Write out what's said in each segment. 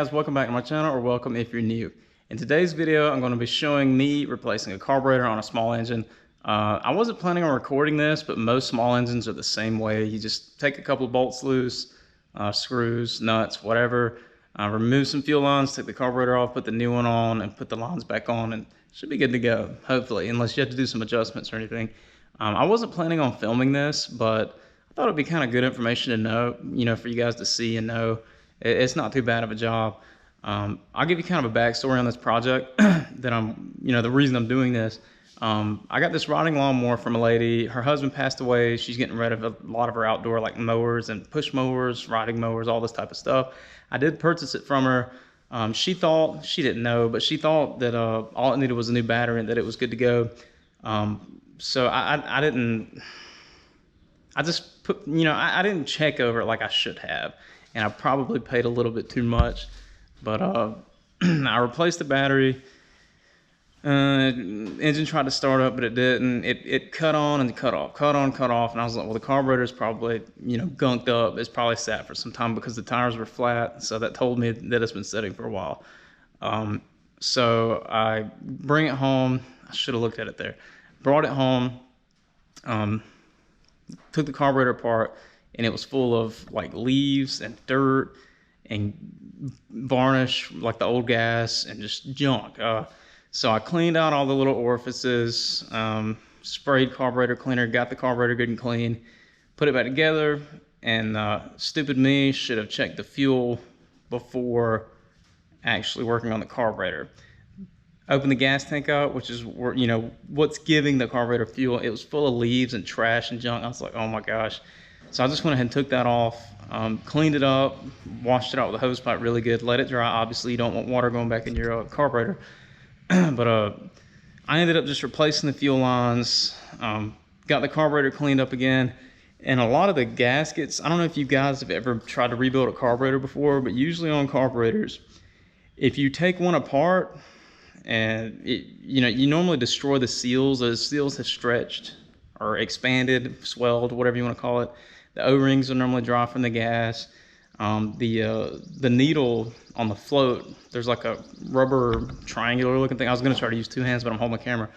guys, welcome back to my channel, or welcome if you're new. In today's video, I'm going to be showing me replacing a carburetor on a small engine. I wasn't planning on recording this, but most small engines are the same way. You just take a couple of bolts loose, screws, nuts, whatever, remove some fuel lines, take the carburetor off, put the new one on, and put the lines back on, and it should be good to go, hopefully, unless you have to do some adjustments or anything. I wasn't planning on filming this, but I thought it'd be kind of good information to know, for you guys to see and know. It's not too bad of a job. I'll give you kind of a backstory on this project that the reason I'm doing this. I got this riding lawnmower from a lady. Her husband passed away. She's getting rid of a lot of her outdoor like mowers and push mowers, riding mowers, all this type of stuff. I did purchase it from her. She didn't know, but she thought that all it needed was a new battery and that it was good to go. So I didn't check over it like I should have. And I probably paid a little bit too much, but I replaced the battery. Engine tried to start up, but it didn't. It cut on and cut off, cut on, cut off, and I was like, well, the carburetor is probably gunked up. It's probably sat for some time because the tires were flat, so that told me that it's been sitting for a while. So I bring it home. I should have looked at it there. Brought it home. Took the carburetor apart. And it was full of like leaves and dirt and varnish, like the old gas, and just junk. So I cleaned out all the little orifices, sprayed carburetor cleaner, got the carburetor good and clean, put it back together, and stupid me should have checked the fuel before actually working on the carburetor. Opened the gas tank up, which is where, what's giving the carburetor fuel. It was full of leaves and trash and junk. I was like, oh my gosh. So I just went ahead and took that off, cleaned it up, washed it out with a hose pipe really good, let it dry. Obviously, you don't want water going back in your carburetor. But I ended up just replacing the fuel lines, got the carburetor cleaned up again. And a lot of the gaskets, I don't know if you guys have ever tried to rebuild a carburetor before, but usually on carburetors, if you take one apart and you normally destroy the seals. Those seals have stretched or expanded, swelled, whatever you want to call it. The O-rings are normally dry from the gas. The needle on the float, there's like a rubber triangular looking thing. I was going to try to use two hands, but I'm holding my camera.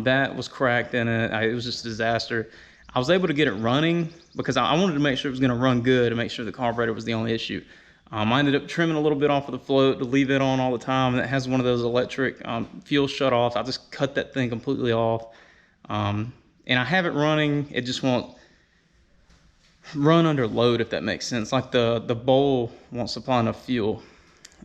That was cracked in it. It was just a disaster. I was able to get it running because I wanted to make sure it was going to run good and make sure the carburetor was the only issue. I ended up trimming a little bit off of the float to leave it on all the time. And it has one of those electric fuel shutoffs. I just cut that thing completely off. And I have it running. It just won't run under load, if that makes sense. Like the bowl won't supply enough fuel.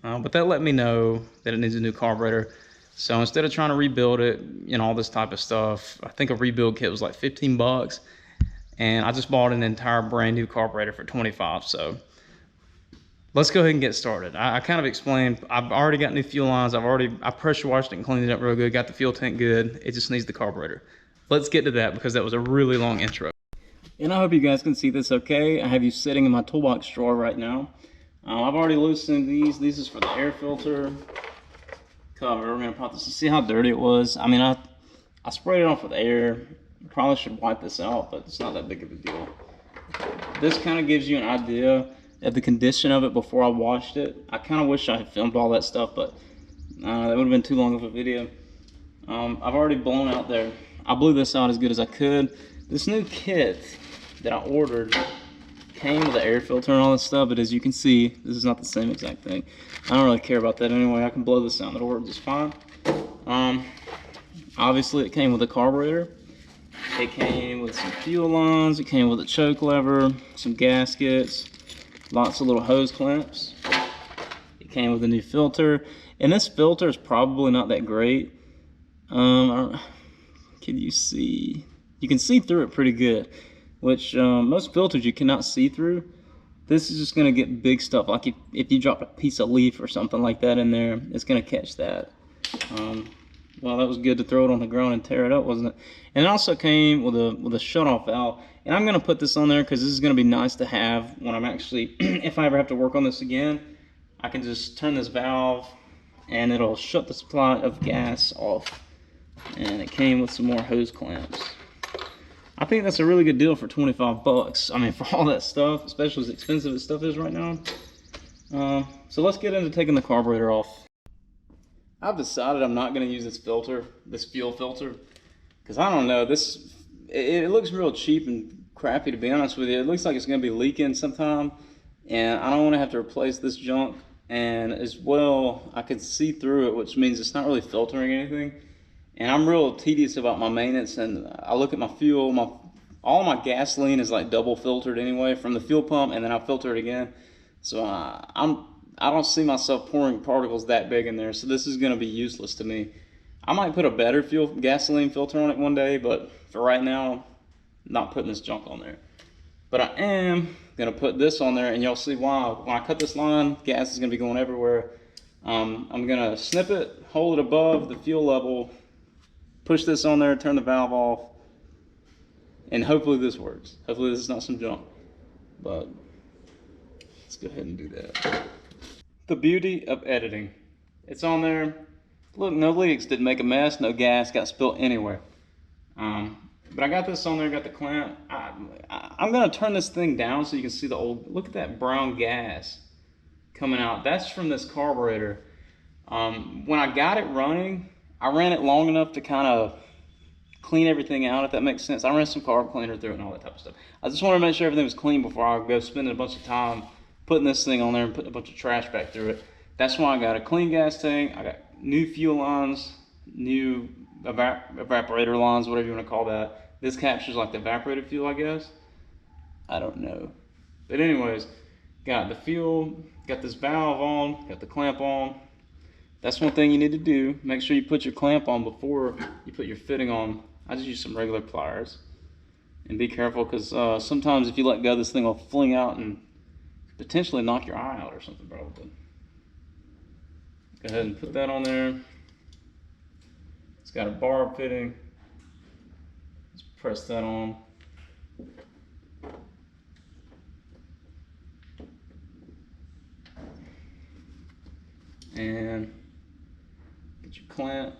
But that let me know that it needs a new carburetor. So instead of trying to rebuild it and all this type of stuff, I think a rebuild kit was like 15 bucks. And I just bought an entire brand new carburetor for 25. So let's go ahead and get started. I kind of explained, I've already got new fuel lines. I pressure washed it and cleaned it up real good. Got the fuel tank good. It just needs the carburetor. Let's get to that because that was a really long intro. And I hope you guys can see this okay. I have you sitting in my toolbox drawer right now. I've already loosened these. This is for the air filter cover. We're gonna pop this and see how dirty it was. I mean, I sprayed it off with air. Probably should wipe this out, but it's not that big of a deal. This kind of gives you an idea of the condition of it before I washed it. I kind of wish I had filmed all that stuff, but that would have been too long of a video. I've already blown out there. I blew this out as good as I could. This new kit that I ordered came with the air filter and all this stuff, but as you can see, this is not the same exact thing. I don't really care about that anyway. I can blow this out. It'll work just fine. Obviously, it came with a carburetor. It came with some fuel lines. It came with a choke lever, some gaskets, lots of little hose clamps. It came with a new filter. And this filter is probably not that great. Can you see? You can see through it pretty good, which most filters you cannot see through. This is just going to get big stuff. Like if you drop a piece of leaf or something like that in there, it's going to catch that. Well, that was good to throw it on the ground and tear it up, wasn't it? And it also came with a shutoff valve. And I'm going to put this on there because this is going to be nice to have when I'm actually, if I ever have to work on this again, I can just turn this valve and it'll shut the supply of gas off. And it came with some more hose clamps. I think that's a really good deal for 25 bucks. I mean, for all that stuff, especially as expensive as stuff is right now, So let's get into taking the carburetor off. I've decided I'm not going to use this filter, this fuel filter, because I don't know, it looks real cheap and crappy, to be honest with you. It looks like it's going to be leaking sometime, and I don't want to have to replace this junk. And as well, I can see through it, which means it's not really filtering anything. And I'm real tedious about my maintenance, and I look at my fuel, all my gasoline is like double filtered anyway from the fuel pump, and then I filter it again. So I don't see myself pouring particles that big in there, so this is going to be useless to me. I might put a better gasoline filter on it one day, but for right now, I'm not putting this junk on there. But I am going to put this on there, and you'll see why. When I cut this line, gas is going to be going everywhere. I'm going to snip it, hold it above the fuel level, push this on there, turn the valve off, and hopefully this works. Hopefully this is not some junk. But let's go ahead and do that. The beauty of editing. It's on there. Look, no leaks, didn't make a mess, no gas got spilled anywhere. But I got this on there, got the clamp. I'm gonna turn this thing down so you can see the old, look at that brown gas coming out. That's from this carburetor. When I got it running, I ran it long enough to kind of clean everything out, if that makes sense. I ran some carb cleaner through it and all that type of stuff. I just wanted to make sure everything was clean before I go spending a bunch of time putting this thing on there and putting a bunch of trash back through it. That's why I got a clean gas tank. I got new fuel lines, new evaporator lines, whatever you want to call that. This captures like the evaporated fuel, I guess. I don't know. But anyways, got the fuel, got this valve on, got the clamp on. That's one thing you need to do. Make sure you put your clamp on before you put your fitting on. I just use some regular pliers. And be careful, because sometimes if you let go, this thing will fling out and potentially knock your eye out or something, probably. Go ahead and put that on there. It's got a barb fitting. Let's press that on. And get your clamp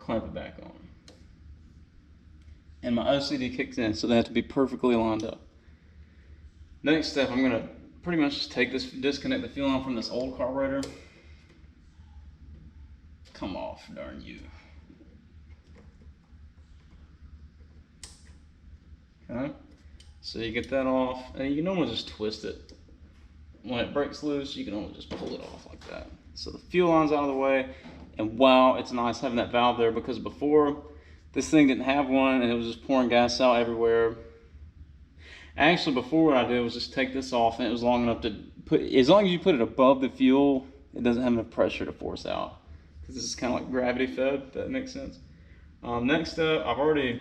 it back on. And my OCD kicks in, so they have to be perfectly lined up. Next step, I'm gonna pretty much just take this, disconnect the fuel line from this old carburetor. Come off, darn you. Okay, so you get that off, and you can normally just twist it. When it breaks loose, you can only just pull it off like that. So the fuel line's out of the way, and wow, it's nice having that valve there, because before, this thing didn't have one, and it was just pouring gas out everywhere. Actually, before, what I did was just take this off, and it was long enough to put, as long as you put it above the fuel, it doesn't have enough pressure to force out. Because this is kind of like gravity fed, if that makes sense. Next up, I've already,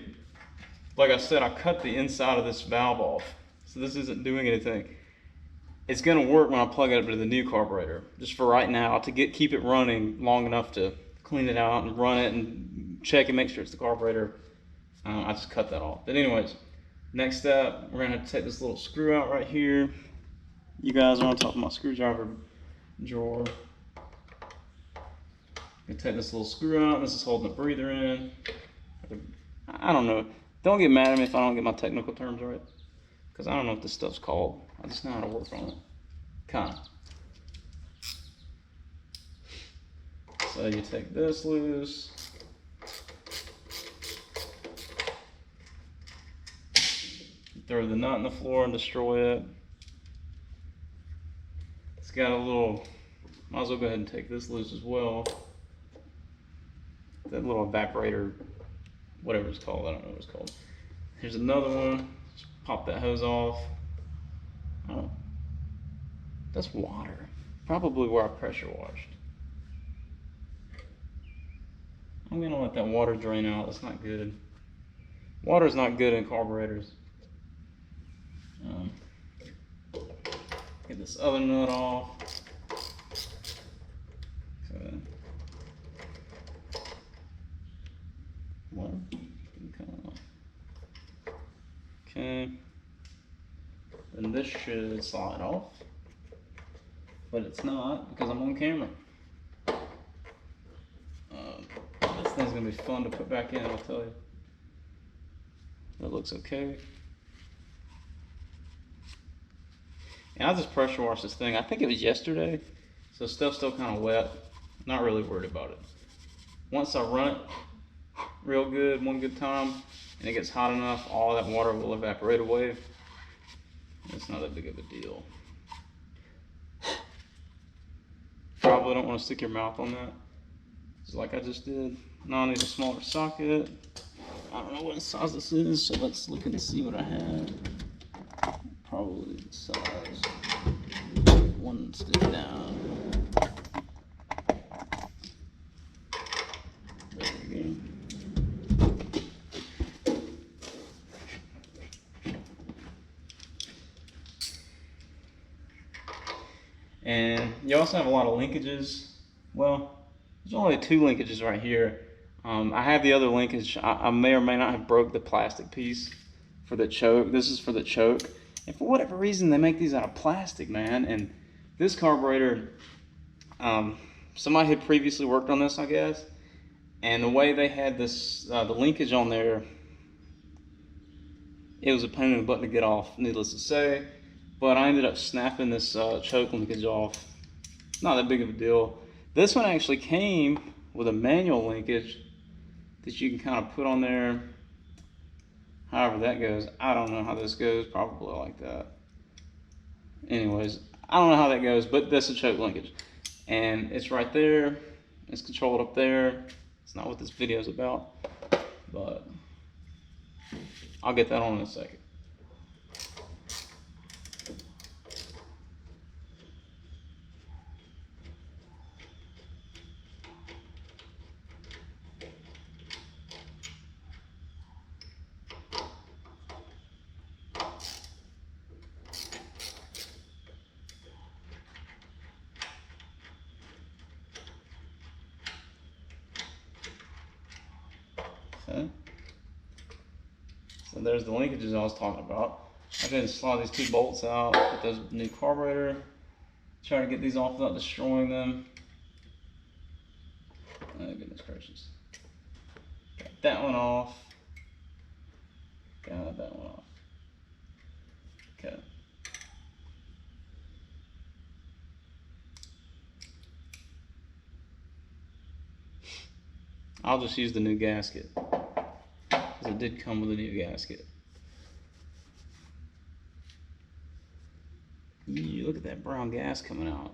like I said, I cut the inside of this valve off. So this isn't doing anything. It's gonna work when I plug it up to the new carburetor. Just for right now, to keep it running long enough to clean it out and run it and check and make sure it's the carburetor. I just cut that off. But anyways, next step, we're gonna have to take this little screw out right here. You guys are on top of my screwdriver drawer. I'm gonna take this little screw out. This is holding the breather in. I don't know. Don't get mad at me if I don't get my technical terms right, because I don't know what this stuff's called. I just know how to work on it. Kinda. So you take this loose. Throw the nut in the floor and destroy it. It's got a little, might as well go ahead and take this loose as well. That little evaporator, whatever it's called, I don't know what it's called. Here's another one. Just pop that hose off. Oh, that's water. Probably where I pressure washed. I'm gonna let that water drain out. That's not good. Water's not good in carburetors. Get this other nut off. Okay. And this should slide off, but it's not because I'm on camera. This thing's gonna be fun to put back in, I'll tell you. That looks okay. And I just pressure washed this thing. I think it was yesterday, so stuff's still kind of wet. Not really worried about it. Once I run it real good, one good time, and it gets hot enough, all that water will evaporate away. It's not that big of a deal. Probably don't want to stick your mouth on that, just like I just did. Now I need a smaller socket. I don't know what size this is, so let's look and see what I have. Probably the size. One stick down. There we go. And you also have a lot of linkages. Well, there's only 2 linkages right here. I have the other linkage. I may or may not have broke the plastic piece for the choke. This is for the choke. And for whatever reason, they make these out of plastic, man. And this carburetor, somebody had previously worked on this, I guess. And the way they had this, the linkage on there, it was a pain in the butt to get off, needless to say. But I ended up snapping this choke linkage off. Not that big of a deal. This one actually came with a manual linkage that you can kind of put on there. However that goes, I don't know how this goes. Probably like that. Anyways, I don't know how that goes, but that's a choke linkage. And it's right there. It's controlled up there. It's not what this video is about, but I'll get that on in a second. Okay. So there's the linkages I was talking about. I didn't slide these 2 bolts out, put those new carburetor, try to get these off without destroying them. Oh goodness gracious. Got that one off. Got that one off. Okay. I'll just use the new gasket, because it did come with a new gasket. Ew, look at that brown gas coming out.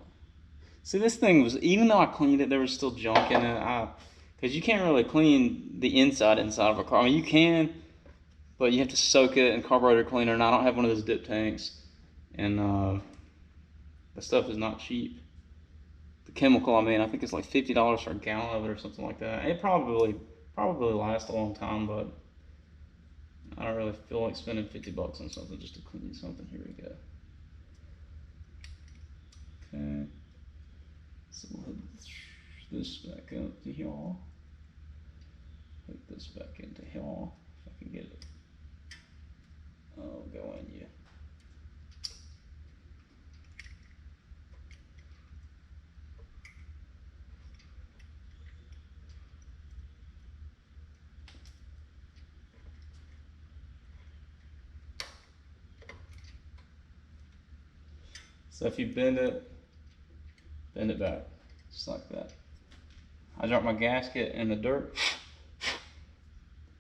See, this thing was, even though I cleaned it, there was still junk in it. Because you can't really clean the inside of a car. I mean, you can, but you have to soak it in carburetor cleaner, and I don't have one of those dip tanks. And the stuff is not cheap. The chemical, I mean, I think it's like $50 for a gallon of it or something like that. It probably lasts a long time, but I don't really feel like spending $50 on something just to clean something. Here we go. Okay. So we'll hook this back up to here. Hook this back into here if I can get it. Oh, go in you. So if you bend it back, just like that. I dropped my gasket in the dirt.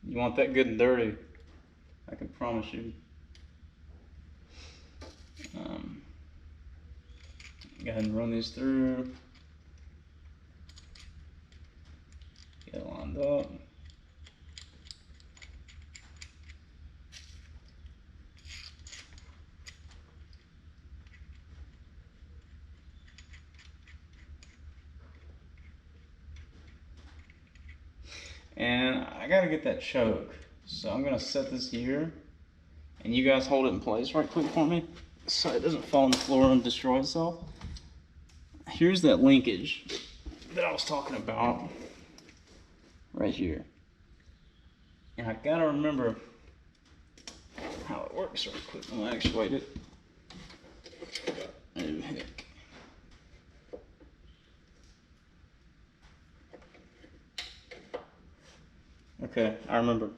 You want that good and dirty, I can promise you. Go ahead and run these through. Get it lined up. And I gotta get that choke. So I'm gonna set this here, and you guys hold it in place right quick for me so it doesn't fall on the floor and destroy itself. Here's that linkage that I was talking about right here. And I gotta remember how it works right quick. I'm gonna actuate it. Oh heck. Okay, I remember.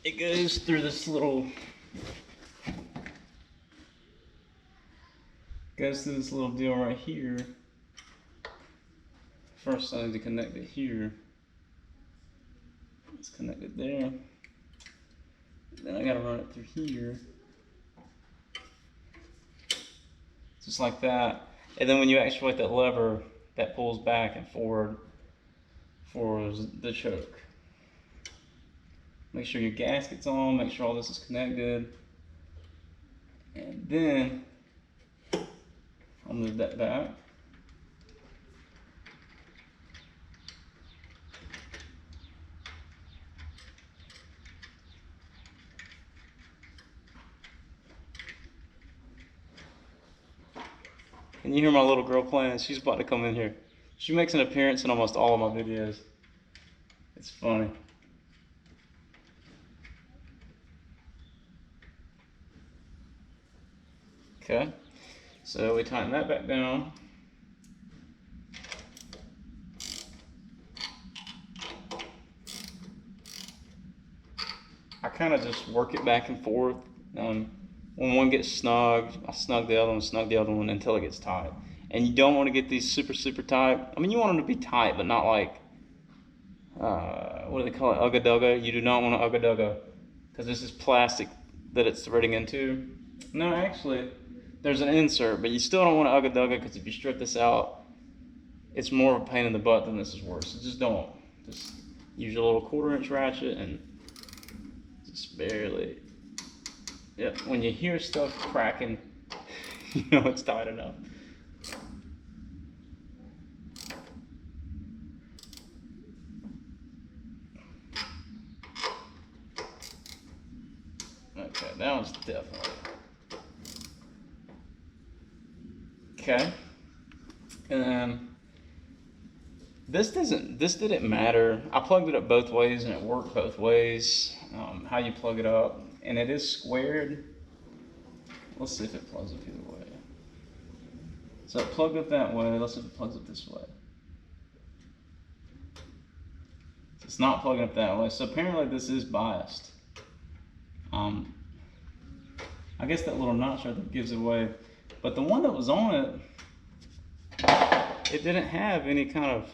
It goes through this little goes through this little deal right here. First I need to connect it here. Let's connect it there. Then I gotta run it through here. Just like that. And then when you actuate that lever, that pulls back and forward for the choke. Make sure your gasket's on, make sure all this is connected. And then I'll move that back. Can you hear my little girl playing? She's about to come in here. She makes an appearance in almost all of my videos. It's funny. Okay, so we tighten that back down. I kind of just work it back and forth. When one gets snugged, I snug the other one until it gets tight. And you don't want to get these super, super tight. I mean, you want them to be tight, but not like, what do they call it, ugga-dugga? You do not want to ugga-dugga, because this is plastic that it's threading into. No, actually, there's an insert, but you still don't want to ugga-dugga, because if you strip this out, it's more of a pain in the butt than this is worth. So just don't. Just use a little 1/4" ratchet and just barely. Yep, when you hear stuff cracking, you know it's tight enough. Okay, that one's definitely. Okay. And then this didn't matter. I plugged it up both ways and it worked both ways. How you plug it up. And it is squared. Let's see if it plugs up either way. So it plugged up that way. Let's see if it plugs up this way. It's not plugging up that way. So apparently this is biased. I guess that little notch right there gives it away. But the one that was on it didn't have any kind of,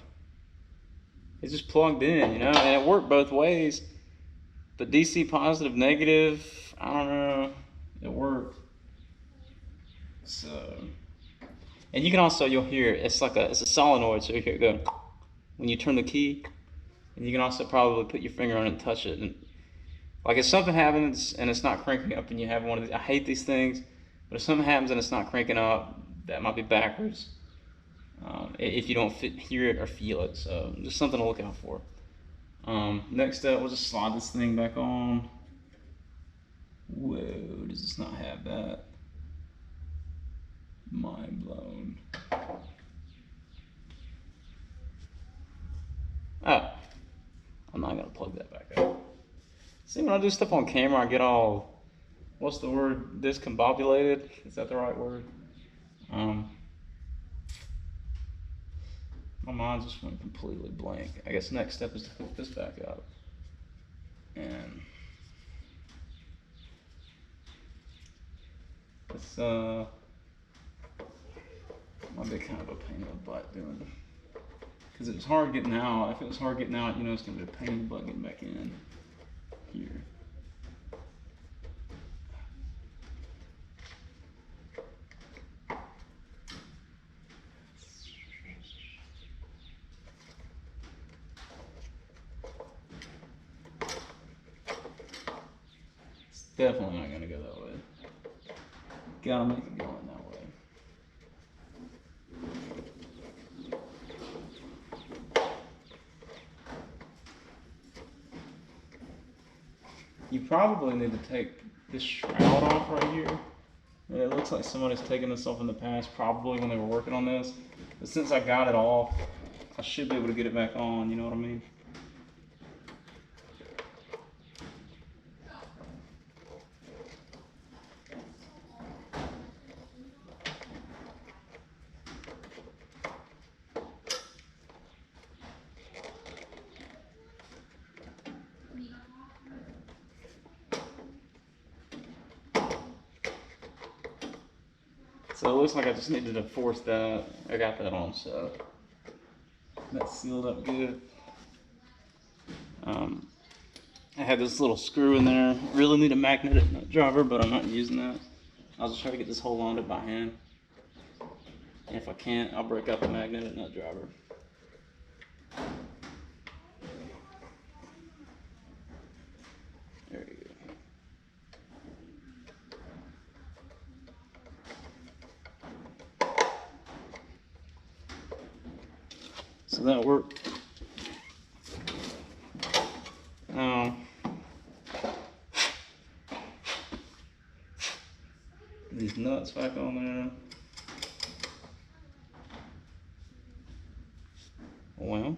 it just plugged in, you know, and it worked both ways. The DC positive, negative, I don't know, it worked. So, and you can also, you'll hear, it's a solenoid, so you hear it go when you turn the key. And you can also probably put your finger on it and touch it. And like if something happens and it's not cranking up and you have one of these, I hate these things, but if something happens and it's not cranking up, that might be backwards. If you don't hear it or feel it, so just something to look out for. Next up, we'll just slide this thing back on. Whoa, does this not have that? Mind blown. Oh, I'm not gonna plug that back up. See, when I do stuff on camera, I get all, what's the word, discombobulated? Is that the right word? My mind just went completely blank. I guess next step is to hook this back up. And it's might be kind of a pain in the butt doing, because it was hard getting out. If it was hard getting out, you know it's gonna be a pain in the butt getting back in here. Definitely not gonna go that way. Gotta make it go in that way. You probably need to take this shroud off right here. It looks like somebody's taken this off in the past, probably when they were working on this. But since I got it off, I should be able to get it back on, you know what I mean? So it looks like I just needed to force that. I got that on, so that's sealed up good. I had this little screw in there. Really need a magnetic nut driver, but I'm not using that. I'll just try to get this hole on it by hand. And if I can't, I'll break up the magnetic nut driver. There you go. So that worked. These nuts back on there. Well,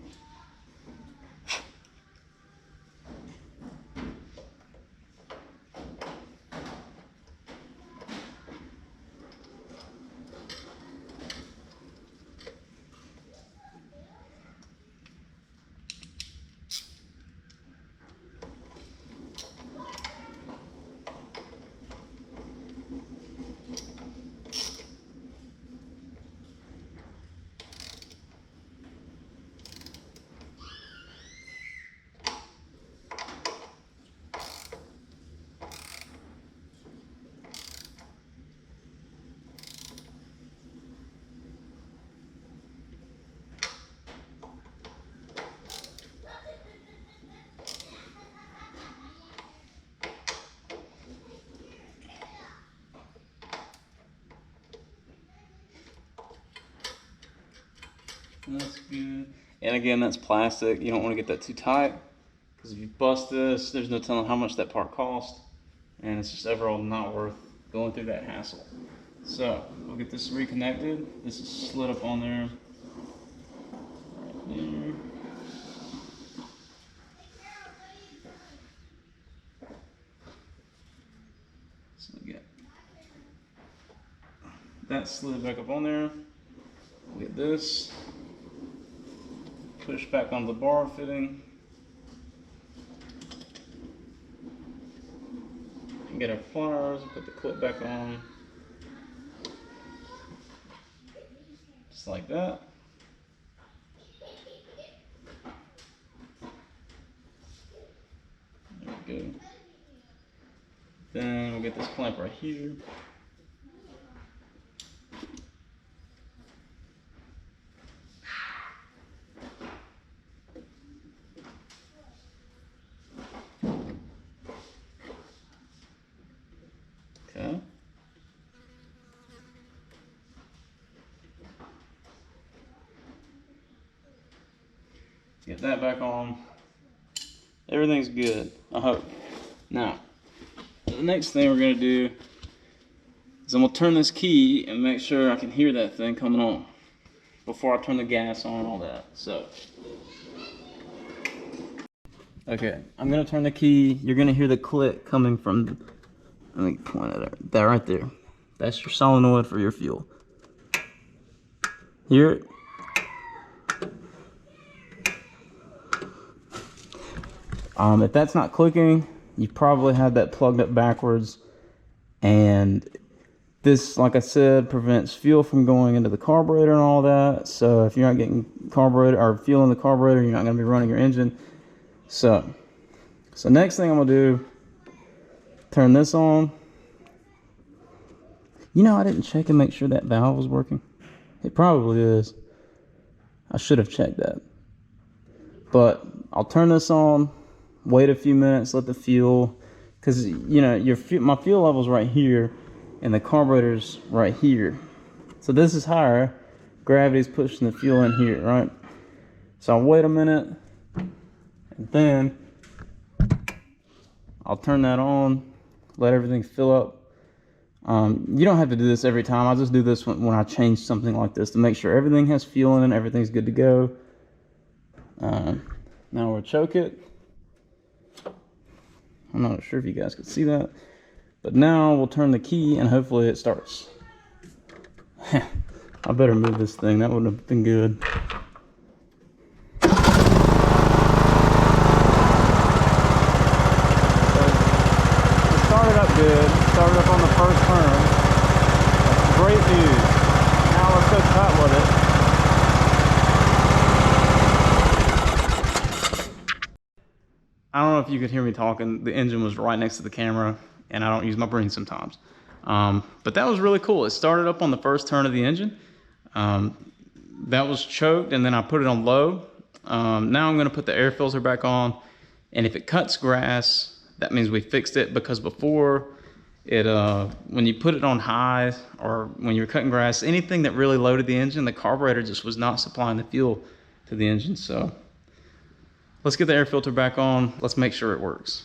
that's good. And again, that's plastic. You don't want to get that too tight, because if you bust this, there's no telling how much that part cost, and it's just overall not worth going through that hassle. So we'll get this reconnected. This is slid up on there. Right there. So we get that slid back up on there. We'll get this. Push back on the bar fitting. And get our pliers, put the clip back on. Just like that. There we go. Then we'll get this clamp right here. Okay. Get that back on. Everything's good, I hope. Now, the next thing we're gonna do is I'm gonna turn this key and make sure I can hear that thing coming on before I turn the gas on and all that. So, okay, I'm gonna turn the key. You're gonna hear the click coming from, let me point it at that right there. That's your solenoid for your fuel. Hear it? If that's not clicking, you probably have that plugged up backwards, and this, like I said, prevents fuel from going into the carburetor and all that. So if you're not getting carburetor or fuel in the carburetor, you're not going to be running your engine. So next thing I'm going to do, turn this on. You know, I didn't check and make sure that valve was working. It probably is. I should have checked that. But I'll turn this on, wait a few minutes, let the fuel, because you know my fuel level's right here and the carburetor's right here. So this is higher, gravity's pushing the fuel in here, right? So I'll wait a minute and then I'll turn that on, let everything fill up. You don't have to do this every time. I just do this when I change something like this to make sure everything has fuel in it, everything's good to go. Now we'll choke it. I'm not sure if you guys can see that, but now we'll turn the key and hopefully it starts. I better move this thing, that wouldn't have been good. It started up good, started up on the first turn. great news. Now let's go cut with it. I don't know if you could hear me talking. The engine was right next to the camera, and I don't use my brain sometimes. But that was really cool. It started up on the first turn of the engine. That was choked, and then I put it on low. Now I'm going to put the air filter back on, and if it cuts grass, that means we fixed it, because before it, when you put it on high, or when you're cutting grass, anything that really loaded the engine, the carburetor just was not supplying the fuel to the engine. So let's get the air filter back on. Let's make sure it works.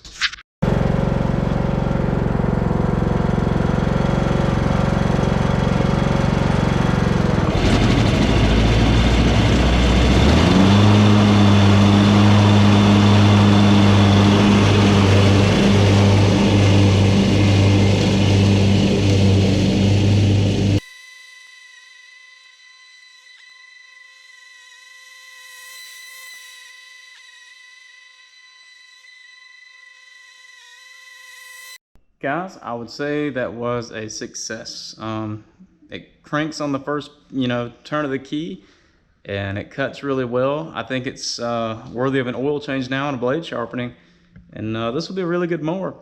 Guys, I would say that was a success. It cranks on the first, turn of the key, and it cuts really well. I think it's worthy of an oil change now and a blade sharpening, and this will be a really good mower.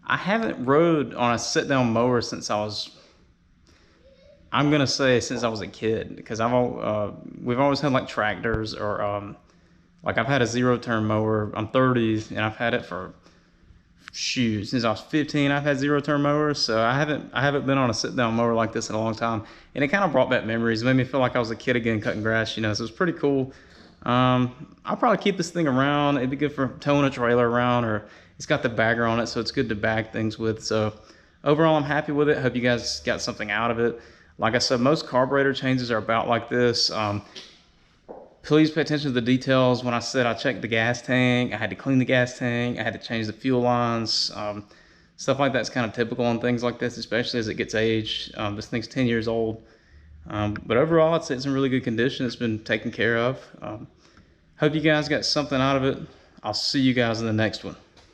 I haven't rode on a sit-down mower since I'm gonna say since I was a kid, because we've always had like tractors, or like I've had a zero-turn mower. I'm 30 and I've had it for since I was 15. I've had zero-turn mowers, so I haven't been on a sit-down mower like this in a long time, and it kind of brought back memories. It made me feel like I was a kid again cutting grass, so it was pretty cool. I'll probably keep this thing around. It'd be good for towing a trailer around, or it's got the bagger on it, so it's good to bag things with. So overall, I'm happy with it. Hope you guys got something out of it. Like I said, most carburetor changes are about like this. Please pay attention to the details. When I said I checked the gas tank, I had to clean the gas tank, I had to change the fuel lines. Stuff like that's kind of typical on things like this, especially as it gets aged. This thing's 10 years old. But overall, I'd say it's in really good condition. It's been taken care of. Hope you guys got something out of it. I'll see you guys in the next one.